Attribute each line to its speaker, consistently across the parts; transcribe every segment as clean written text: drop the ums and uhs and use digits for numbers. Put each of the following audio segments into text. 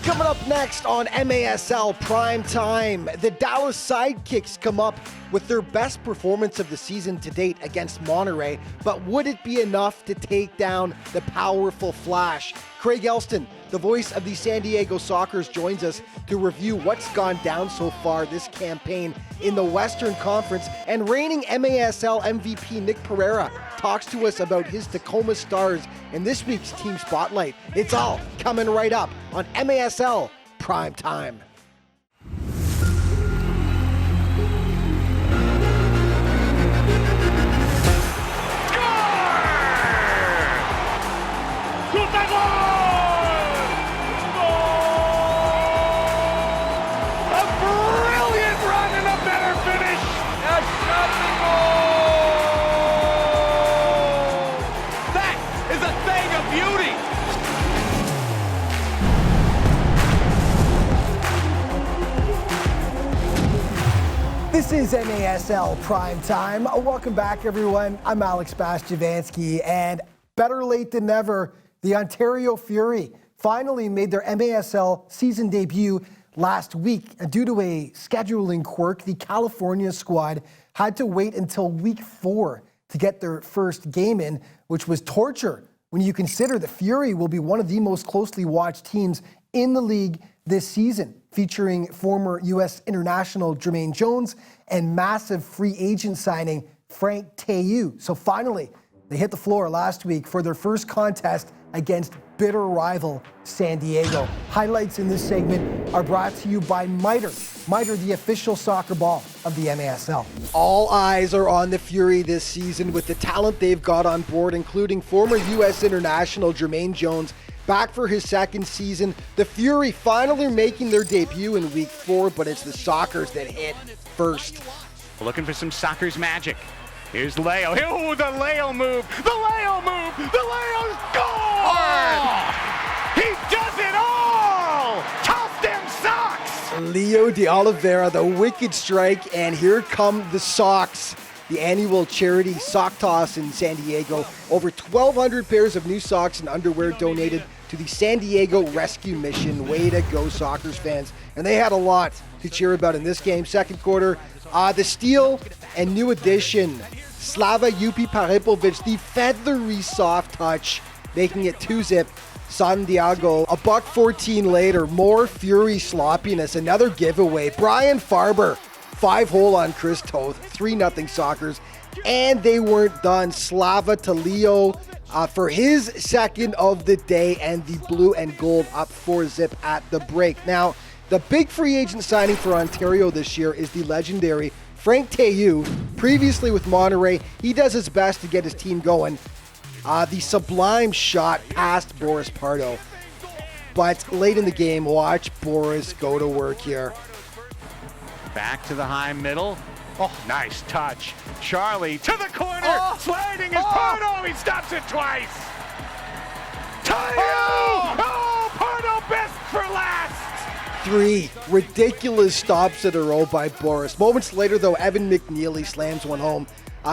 Speaker 1: Coming up next on MASL Primetime, the Dallas Sidekicks come up with their best performance of the season to date against Monterey, but would it be enough to take down the powerful Flash? Craig Alston, the voice of the San Diego Sockers, joins us to review what's gone down so far this campaign in the Western Conference, and reigning MASL MVP Nick Pereira talks to us about his Tacoma Stars in this week's Team Spotlight. It's all coming right up on MASL Primetime. This is MASL Primetime. Welcome back, everyone. I'm Alex Bastiavansky, and better late than never, the Ontario Fury finally made their MASL season debut last week. And due to a scheduling quirk, the California squad had to wait until week 4 to get their first game in, which was torture when you consider the Fury will be one of the most closely watched teams in the league this season, featuring former U.S. international Jermaine Jones and massive free agent signing Frank Tayou. So finally, they hit the floor last week for their first contest against bitter rival San Diego. Highlights in this segment are brought to you by Mitre. Mitre, the official soccer ball of the MASL. All eyes are on the Fury this season with the talent they've got on board, including former U.S. international Jermaine Jones, back for his second season. The Fury finally making their debut in week 4, but it's the Sockers that hit first.
Speaker 2: Looking for some Sockers magic. Here's Leo. Oh, the Leo move. The Leo move. The Leo score! Oh! He does it all! Toss them socks!
Speaker 1: Leo de Oliveira, the wicked strike, and here come the Sox. The annual charity sock toss in San Diego. Over 1,200 pairs of new socks and underwear donated to the San Diego Rescue Mission. Way to go, Sockers fans. And they had a lot to cheer about in this game. Second quarter, the steal and new addition, Slava Yupi Paripovic, the feathery soft touch, making it 2-zip. San Diego, a $1.14 later, more Fury sloppiness, another giveaway. Brian Farber, 5-hole on Chris Toth, 3-0 Sockers, and they weren't done. Slava to Leo for his second of the day, and the blue and gold up 4-zip at the break. Now, the big free agent signing for Ontario this year is the legendary Frank Tayou, previously with Monterey. He does his best to get his team going. The sublime shot past Boris Pardo. But late in the game, watch Boris go to work here.
Speaker 2: Back to the high middle. Oh, nice touch. Charlie to the corner. Sliding is Pardo. He stops it twice. Tayou! Oh, Pardo best for last.
Speaker 1: 3 ridiculous stops in a row by Boris. Moments later, though, Evan McNeely slams one home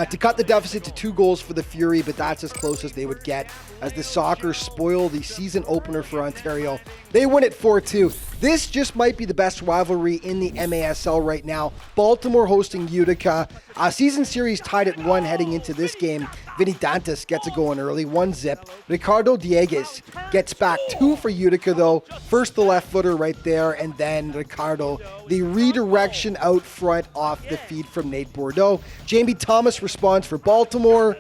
Speaker 1: to cut the deficit to 2 goals for the Fury, but that's as close as they would get as the Sockers spoil the season opener for Ontario. They win it 4-2. This just might be the best rivalry in the MASL right now. Baltimore hosting Utica. Season series tied at 1 heading into this game. Vinny Dantas gets it going early, 1-zip. Ricardo Dieguez gets back 2 for Utica, though. First the left footer right there, and then Ricardo, the redirection out front off the feed from Nate Bordeaux. Jamie Thomas responds for Baltimore.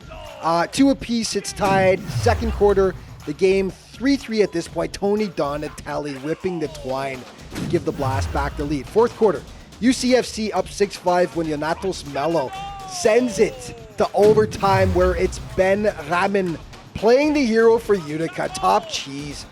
Speaker 1: 2 apiece, it's tied. Second quarter, the game 3-3 at this point. Tony Donatelli whipping the twine to give the Blast back the lead. Fourth quarter, UCFC up 6-5 when Yonatos Mello sends it to overtime, where it's Ben Ramin playing the hero for Utica. Top cheese.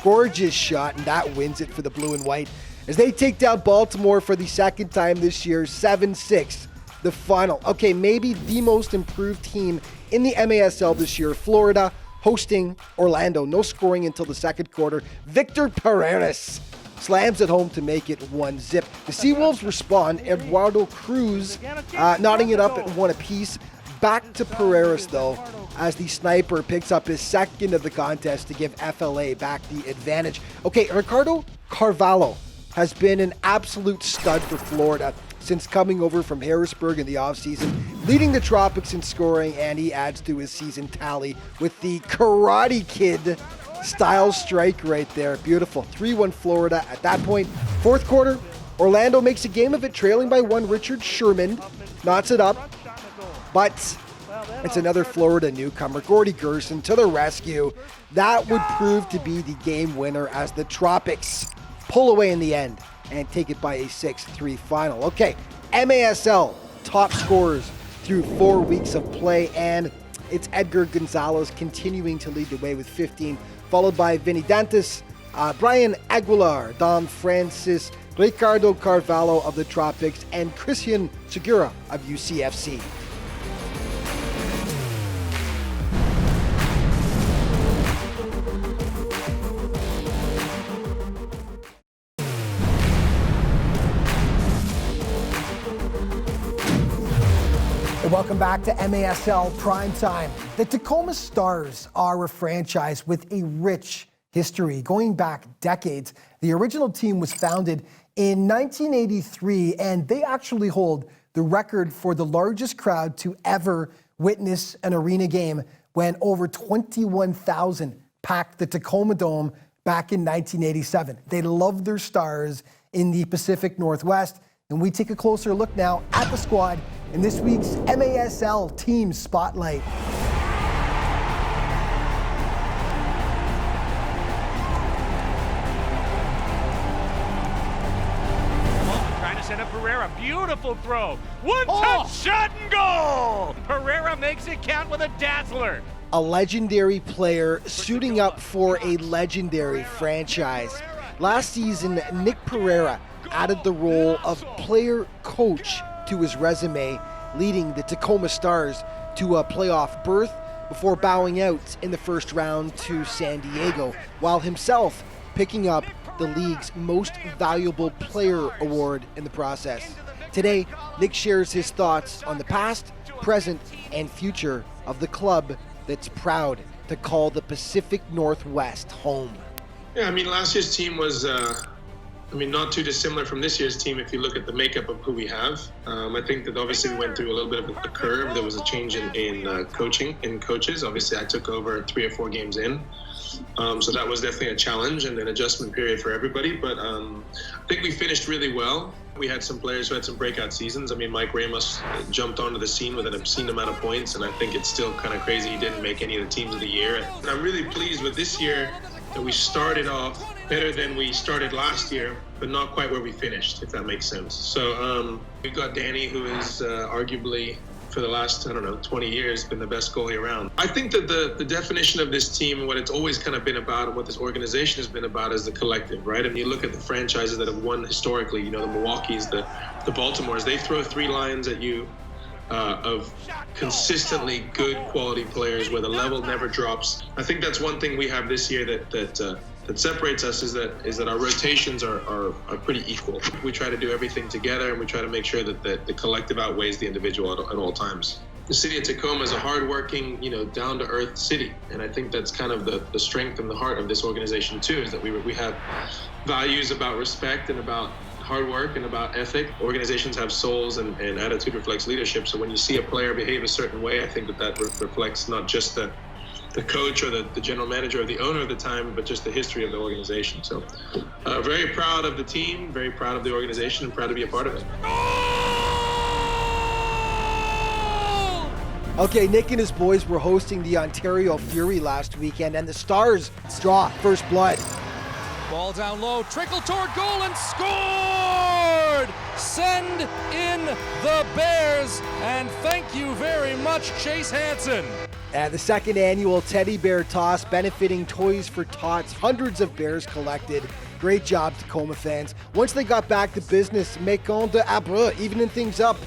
Speaker 1: Gorgeous shot, and that wins it for the blue and white as they take down Baltimore for the second time this year, 7-6. The final. Okay, maybe the most improved team in the MASL this year, Florida, hosting Orlando. No scoring until the second quarter. Victor Pereras slams it home to make it 1-zip. The Seawolves respond. Eduardo Cruz knotting it up at 1 apiece. Back to Pereras, though, as the sniper picks up his second of the contest to give FLA back the advantage. Okay, Ricardo Carvalho has been an absolute stud for Florida since coming over from Harrisburg in the offseason, leading the Tropics in scoring, and he adds to his season tally with the Karate Kid style strike right there. Beautiful. 3-1 Florida at that point. Fourth quarter, Orlando makes a game of it, trailing by one. Richard Sherman knots it up, but it's another Florida newcomer, Gordy Gerson, to the rescue. That would prove to be the game winner as the Tropics pull away in the end and take it by a 6-3 final. Okay, MASL top scorers through 4 weeks of play, and it's Edgar Gonzalez continuing to lead the way with 15, followed by Vinny Dantas, Brian Aguilar, Dom Francis, Ricardo Carvalho of the Tropics, and Christian Segura of UCFC. Welcome back to MASL Primetime. The Tacoma Stars are a franchise with a rich history going back decades. The original team was founded in 1983, and they actually hold the record for the largest crowd to ever witness an arena game when over 21,000 packed the Tacoma Dome back in 1987. They love their Stars in the Pacific Northwest, and we take a closer look now at the squad in this week's MASL Team Spotlight.
Speaker 2: Trying to set up Pereira. Beautiful throw. One-touch shot and goal! Pereira makes it count with a dazzler.
Speaker 1: A legendary player suiting up for a legendary franchise. Last season, Nick Pereira added the role of player-coach to his resume, leading the Tacoma Stars to a playoff berth before bowing out in the first round to San Diego, while himself picking up the league's Most Valuable Player award in the process. Today, Nick shares his thoughts on the past, present, and future of the club that's proud to call the Pacific Northwest home.
Speaker 3: Yeah, I mean, last year's team was not too dissimilar from this year's team if you look at the makeup of who we have. I think that obviously we went through a little bit of a curve. There was a change in coaches. Obviously, I took over 3 or 4 games in. So that was definitely a challenge and an adjustment period for everybody. But I think we finished really well. We had some players who had some breakout seasons. I mean, Mike Ramos jumped onto the scene with an obscene amount of points, and I think it's still kind of crazy he didn't make any of the teams of the year. And I'm really pleased with this year that we started off better than we started last year, but not quite where we finished, if that makes sense. So we've got Danny, who is arguably, for the last, 20 years, been the best goalie around. I think that the definition of this team and what it's always kind of been about and what this organization has been about is the collective, right? And you look at the franchises that have won historically, the Milwaukee's, the Baltimore's, they throw 3 lines at you of consistently good quality players where the level never drops. I think that's one thing we have this year that separates us is that our rotations are pretty equal. We try to do everything together, and we try to make sure that the collective outweighs the individual at all times. The city of Tacoma is a hardworking, down-to-earth city, and I think that's kind of the strength and the heart of this organization too, is that we have values about respect and about hard work and about ethic. Organizations have souls, and attitude reflects leadership. So when you see a player behave a certain way, I think that reflects not just the coach or the general manager or the owner of the time, but just the history of the organization. So very proud of the team, very proud of the organization, and proud to be a part of it.
Speaker 1: Okay, Nick and his boys were hosting the Ontario Fury last weekend, and the Stars draw first blood.
Speaker 4: Ball down low, trickle toward goal and scored! Send in the Bears, and thank you very much, Chase Hansen.
Speaker 1: At the second annual Teddy Bear Toss, benefiting Toys for Tots, hundreds of bears collected. Great job, Tacoma fans. Once they got back to business, Mécon de Abreu evening things up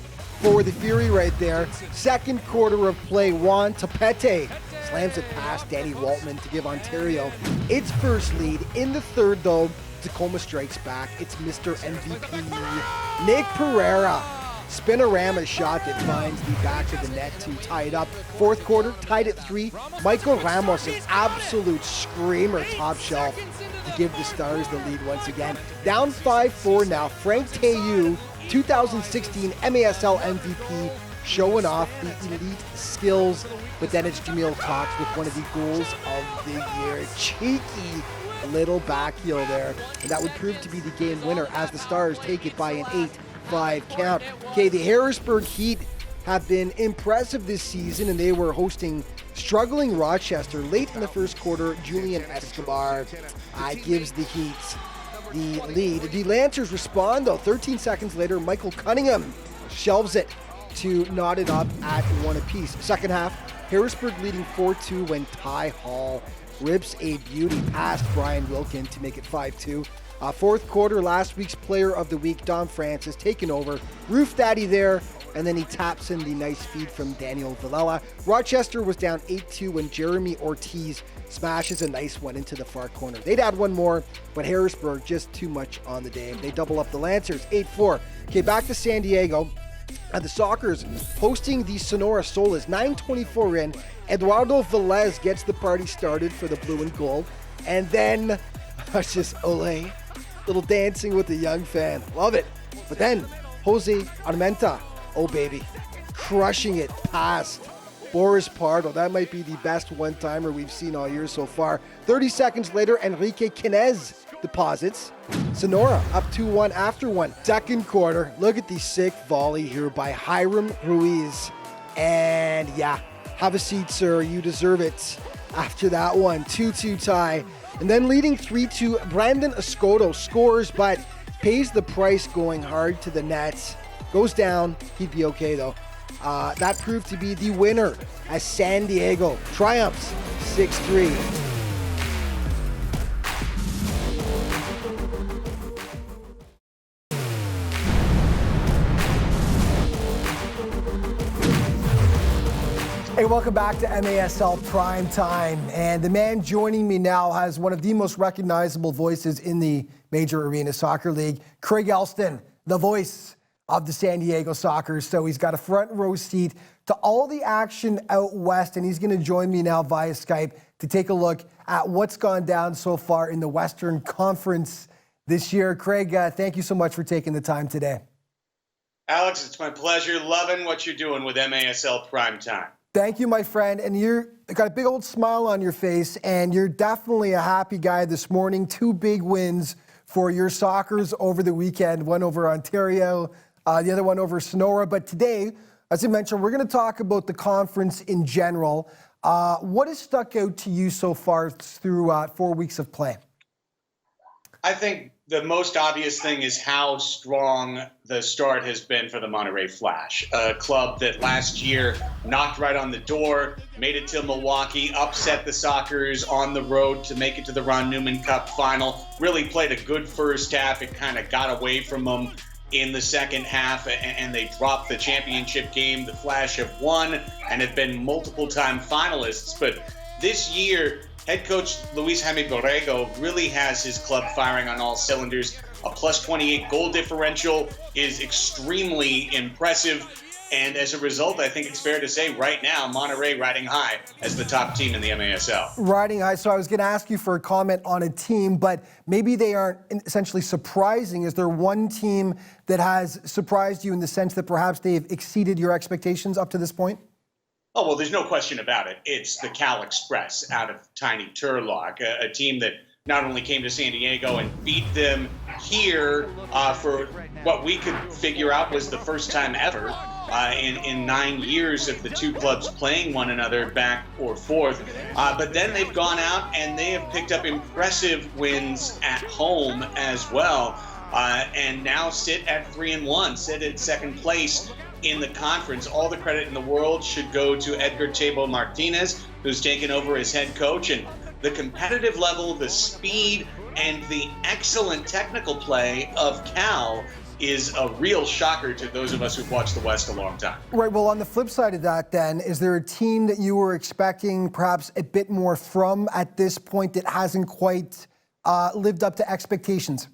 Speaker 1: for the Fury right there. Second quarter of play, Juan Tapete slams it past Danny Waltman to give Ontario its first lead. In the third, though, Tacoma strikes back. It's Mr. MVP, Nick Pereira. Spinorama shot that finds the back of the net to tie it up. Fourth quarter, tied at 3. Michael Ramos, an absolute screamer top shelf. to give the Stars the lead once again. Down 5-4 now. Frank Tayou, 2016 MASL MVP, showing off the elite skills. But then it's Jameel Cox with one of the goals of the year. Cheeky little back heel there. And that would prove to be the game winner as the Stars take it by an 8-5 count. Okay, the Harrisburg Heat have been impressive this season, and they were hosting struggling Rochester. Late in the first quarter, Julian Escobar gives the Heat the lead. The Lancers respond, though. 13 seconds later, Michael Cunningham shelves it to knot it up at one apiece. Second half, Harrisburg leading 4-2 when Ty Hall rips a beauty past Brian Wilkin to make it 5-2. Fourth quarter, last week's player of the week, Dom Francis, taking over. Roof Daddy there, and then he taps in the nice feed from Daniel Villela. Rochester was down 8-2 when Jeremy Ortiz smashes a nice one into the far corner. They'd add one more, but Harrisburg just too much on the day. They double up the Lancers, 8-4. Okay, back to San Diego. The Sockers hosting the Sonora Solas. 9:24 in. Eduardo Velez gets the party started for the blue and gold. And then, it's just Ole. Little dancing with the young fan. Love it. But then, Jose Armenta. Oh, baby. Crushing it past Boris Pardo. That might be the best one-timer we've seen all year so far. 30 seconds later, Enrique Quinez deposits. Sonora up 2-1 after one. Second quarter, look at the sick volley here by Hiram Ruiz. And yeah, have a seat, sir. You deserve it. After that one, 2-2 tie. And then leading 3-2, Brandon Escoto scores, but pays the price going hard to the net. Goes down. He'd be okay, though. That proved to be the winner as San Diego triumphs 6-3. Hey, welcome back to MASL Primetime. And the man joining me now has one of the most recognizable voices in the Major Arena Soccer League, Craig Alston, the voice of the San Diego Sockers. So he's got a front row seat to all the action out west, and he's going to join me now via Skype to take a look at what's gone down so far in the Western Conference this year. Craig, thank you so much for taking the time today.
Speaker 5: Alex, it's my pleasure. Loving what you're doing with MASL Primetime.
Speaker 1: Thank you, my friend. And you've got a big old smile on your face, and you're definitely a happy guy this morning. Two big wins for your Sockers over the weekend, one over Ontario, the other one over Sonora. But today, as I mentioned, we're going to talk about the conference in general. What has stuck out to you so far through 4 weeks of play?
Speaker 5: I think the most obvious thing is how strong the start has been for the Monterey Flash, a club that last year knocked right on the door, made it to Milwaukee, upset the Sockers on the road to make it to the Ron Newman Cup final, really played a good first half. It kind of got away from them in the second half, and they dropped the championship game. The Flash have won and have been multiple-time finalists, but this year, head coach Luis Jaime Borrego really has his club firing on all cylinders. A plus 28 goal differential is extremely impressive. And as a result, I think it's fair to say right now, Monterey riding high as the top team in the MASL.
Speaker 1: Riding high. So I was going to ask you for a comment on a team, but maybe they aren't essentially surprising. Is there one team that has surprised you in the sense that perhaps they've exceeded your expectations up to this point?
Speaker 5: Oh, well, there's no question about it. It's the Cal Express out of tiny Turlock, a team that not only came to San Diego and beat them here for what we could figure out was the first time ever in 9 years of the two clubs playing one another back or forth. But then they've gone out and they have picked up impressive wins at home as well, and now sit at 3-1, sit at second place in the conference. All the credit in the world should go to Edgar Tabo Martinez, who's taken over as head coach, and the competitive level, the speed, and the excellent technical play of Cal is a real shocker to those of us who've watched the West a long time.
Speaker 1: Right. Well, on the flip side of that, then, is there a team that you were expecting perhaps a bit more from at this point that hasn't quite lived up to expectations?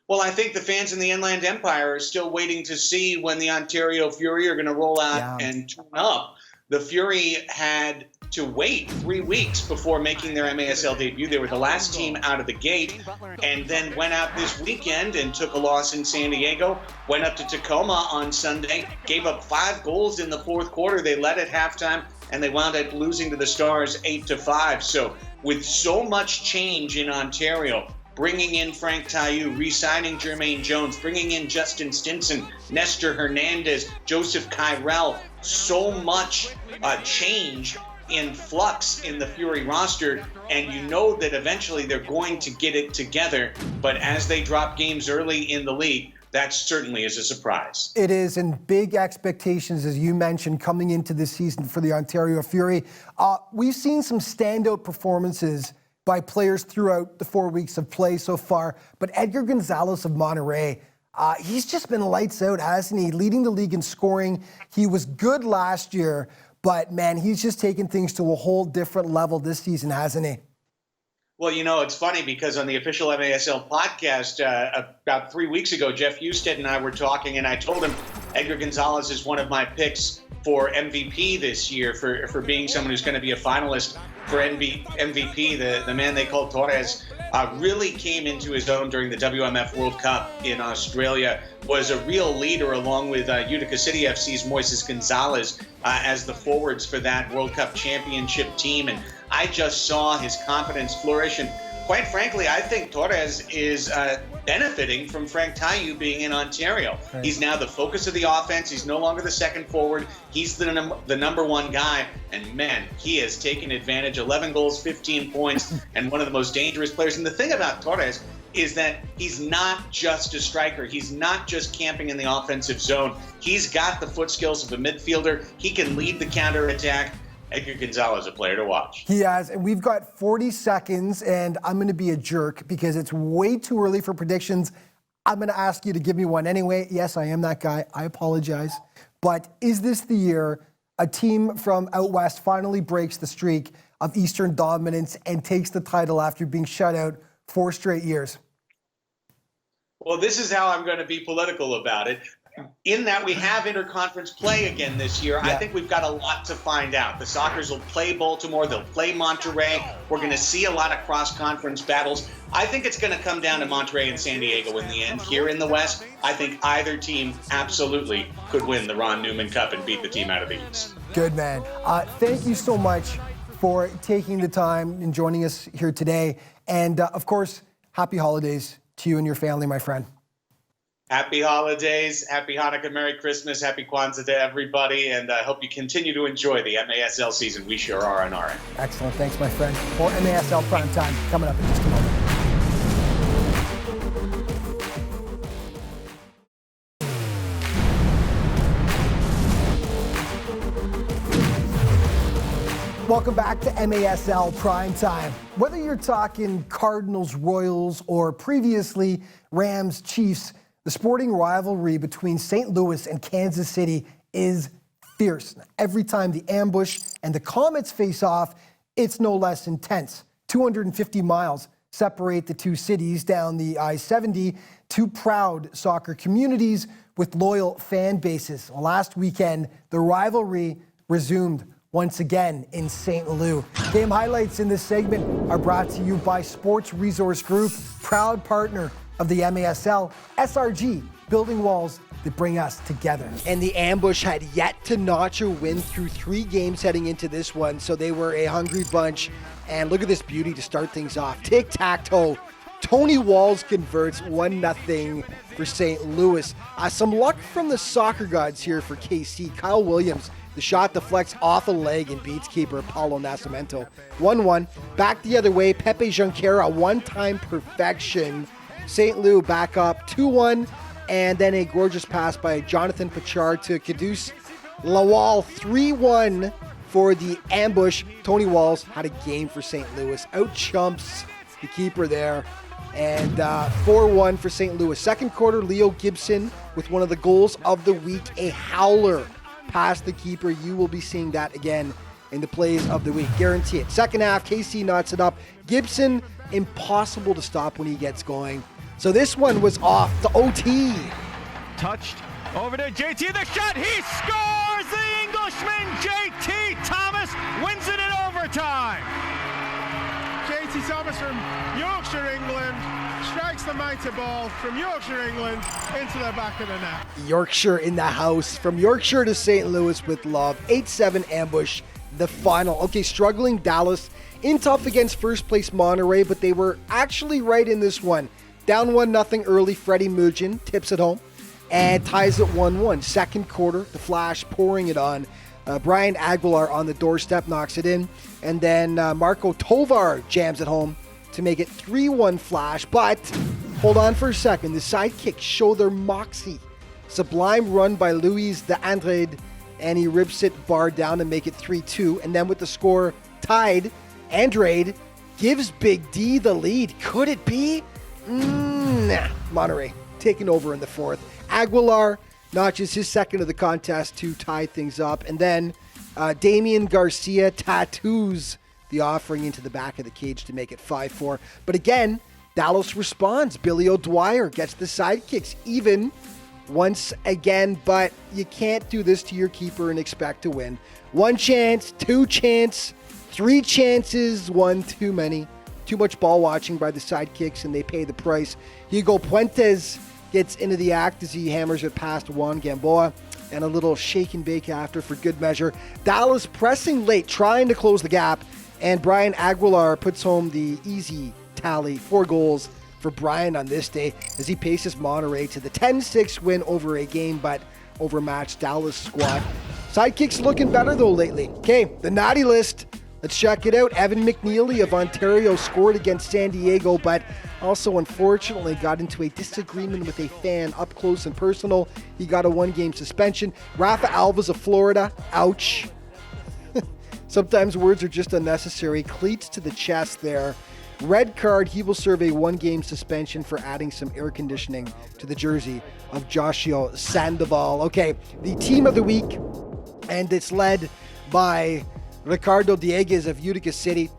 Speaker 5: Well, I think the fans in the Inland Empire are still waiting to see when the Ontario Fury are going to roll out and turn up. the Fury had to wait 3 weeks before making their MASL debut. They were the last team out of the gate, and then went out this weekend and took a loss in San Diego, went up to Tacoma on Sunday, gave up 5 goals in the fourth quarter. They led at halftime, and they wound up losing to the Stars 8-5. So with so much change in Ontario, bringing in Frank Taillou, re-signing Jermaine Jones, bringing in Justin Stinson, Nestor Hernandez, Joseph Kyrell, so much change in flux in the Fury roster, and you know that eventually they're going to get it together. But as they drop games early in the league, that certainly is a surprise.
Speaker 1: It is, and big expectations, as you mentioned, coming into this season for the Ontario Fury. We've seen some standout performances by players throughout the 4 weeks of play so far, but Edgar Gonzalez of Monterrey, he's just been lights out, hasn't he? Leading the league in scoring. He was good last year, but man, he's just taken things to a whole different level this season, hasn't he?
Speaker 5: Well, you know, it's funny because on the official MASL podcast about 3 weeks ago, Jeff Husted and I were talking, and I told him Edgar Gonzalez is one of my picks for MVP this year, for being someone who's going to be a finalist for MVP. The man they call Torres really came into his own during the WMF World Cup in Australia, was a real leader along with Utica City FC's Moises Gonzalez as the forwards for that World Cup championship team. And I just saw his confidence flourish. And quite frankly, I think Torres is benefiting from Frank Taillou being in Ontario. Right. He's now the focus of the offense. He's no longer the second forward. He's the number one guy. And man, he has taken advantage. 11 goals, 15 points, and one of the most dangerous players. And the thing about Torres is that he's not just a striker. He's not just camping in the offensive zone. He's got the foot skills of a midfielder. He can lead the counterattack. Edgar Gonzalez, a player to watch.
Speaker 1: He has, and we've got 40 seconds, and I'm going to be a jerk because it's way too early for predictions. I'm going to ask you to give me one anyway. Yes, I am that guy. I apologize. But is this the year a team from out west finally breaks the streak of Eastern dominance and takes the title after being shut out 4 straight years?
Speaker 5: Well, this is how I'm going to be political about it. In that we have interconference play again this year, I think we've got a lot to find out. The Sockers will play Baltimore. They'll play Monterrey. We're going to see a lot of cross-conference battles. I think it's going to come down to Monterrey and San Diego in the end. Here in the West, I think either team absolutely could win the Ron Newman Cup and beat the team out of the East.
Speaker 1: Good, man. Thank you so much for taking the time and joining us here today. And, of course, happy holidays to you and your family, my friend.
Speaker 5: Happy holidays, happy Hanukkah, Merry Christmas, happy Kwanzaa to everybody, and I hope you continue to enjoy the MASL season. We sure are on our end.
Speaker 1: Excellent. Thanks, my friend. More MASL Primetime coming up in just a moment. Welcome back to MASL Primetime. Whether you're talking Cardinals, Royals, or previously Rams, Chiefs, the sporting rivalry between St. Louis and Kansas City is fierce. Every time the Ambush and the Comets face off, it's no less intense. 250 miles separate the two cities down the I-70, two proud soccer communities with loyal fan bases. Last weekend, the rivalry resumed once again in St. Louis. Game highlights in this segment are brought to you by Sports Resource Group, proud partner of the MASL, SRG, building walls that bring us together. And the Ambush had yet to notch a win through 3 games heading into this one, so they were a hungry bunch. And look at this beauty to start things off. Tic-tac-toe. Tony Walls converts 1-0 for St. Louis. Some luck from the soccer gods here for KC. Kyle Williams, the shot deflects off a leg and beats keeper Paulo Nascimento. 1-1. Back the other way, Pepe Junqueira, one-time perfection. St. Louis back up 2-1, and then a gorgeous pass by Jonathan Pachard to Kadus Lawal. 3-1 for the Ambush. Tony Walls had a game for St. Louis. Out-chumps the keeper there. And 4-1 for St. Louis. Second quarter, Leo Gibson with one of the goals of the week, a howler past the keeper. You will be seeing that again in the plays of the week. Guarantee it. Second half, KC knots it up. Gibson, impossible to stop when he gets going. So this one was off the OT.
Speaker 2: Touched Over to JT, the shot, he scores! The Englishman, JT Thomas, wins it in overtime.
Speaker 6: JT Thomas from Yorkshire, England, strikes the mighty ball from Yorkshire, England, into the back of the net.
Speaker 1: Yorkshire in the house. From Yorkshire to St. Louis with love. 8-7 ambush, the final. Okay, struggling Dallas. In tough against first place Monterey, but they were actually right in this one. Down 1-0 early, Freddie Mugin tips it home and ties it 1-1. Second quarter, the Flash pouring it on. Brian Aguilar on the doorstep knocks it in. And then Marco Tovar jams it home to make it 3-1 Flash. But hold on for a second. The sidekicks show their moxie. Sublime run by Luis de Andrade, and he rips it bar down to make it 3-2. And then with the score tied, Andrade gives Big D the lead. Could it be? Nah. Monterey taking over in the fourth. Aguilar notches his second of the contest to tie things up. And then Damian Garcia tattoos the offering into the back of the cage to make it 5-4. But again, Dallas responds. Billy O'Dwyer gets the sidekicks even once again. But you can't do this to your keeper and expect to win. One chance, two chance, three chances, one too many. Too much ball watching by the sidekicks, and they pay the price. Hugo Puentes gets into the act as he hammers it past Juan Gamboa, and a little shake and bake after for good measure. Dallas pressing late, trying to close the gap, and Brian Aguilar puts home the easy tally. 4 goals for Brian on this day as he paces Monterey to the 10-6 win over a game but overmatched Dallas squad. Sidekicks looking better though lately. Okay, the naughty list. Let's check it out. Evan McNeely of Ontario scored against San Diego, but also unfortunately got into a disagreement with a fan up close and personal. He got a 1-game suspension. Rafa Alves of Florida, ouch. Sometimes words are just unnecessary. Cleats to the chest there. Red card, he will serve a 1-game suspension for adding some air conditioning to the jersey of Joshua Sandoval. Okay, the team of the week, and it's led by Ricardo Dieguez of Utica City,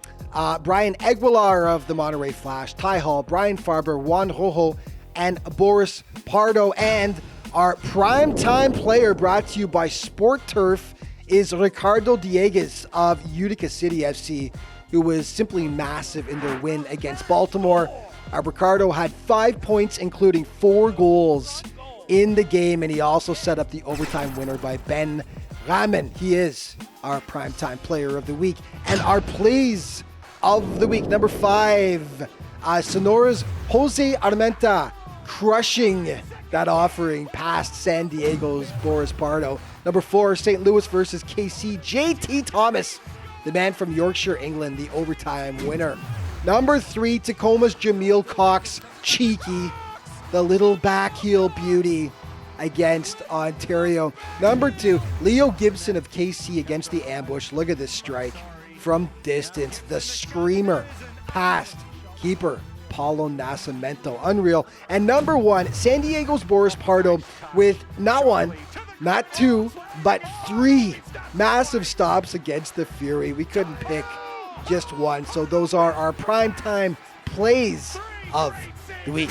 Speaker 1: Brian Aguilar of the Monterey Flash, Ty Hall, Brian Farber, Juan Rojo, and Boris Pardo. And our primetime player brought to you by Sport Turf is Ricardo Dieguez of Utica City FC, who was simply massive in their win against Baltimore. Ricardo had 5 points, including 4 goals in the game, and he also set up the overtime winner by Ben Raman. He is our primetime player of the week. And our plays of the week, number 5, Sonora's Jose Armenta crushing that offering past San Diego's Boris Pardo. Number 4, St. Louis versus KC, JT Thomas, the man from Yorkshire, England, the overtime winner. Number 3, Tacoma's Jameel Cox, cheeky, the little back heel beauty against Ontario. Number 2, Leo Gibson of KC against the ambush. Look at this strike from distance. The screamer past keeper Paulo Nascimento. Unreal. And number 1, San Diego's Boris Pardo with not 1, not 2, but 3 massive stops against the Fury. We couldn't pick just one. So those are our primetime plays of the week.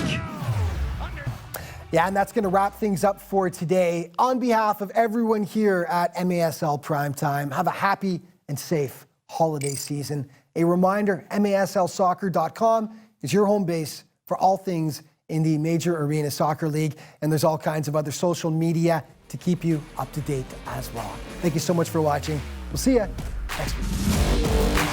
Speaker 1: Yeah, and that's going to wrap things up for today. On behalf of everyone here at MASL Primetime, have a happy and safe holiday season. A reminder, MASLsoccer.com is your home base for all things in the Major Arena Soccer League, and there's all kinds of other social media to keep you up to date as well. Thank you so much for watching. We'll see you next week.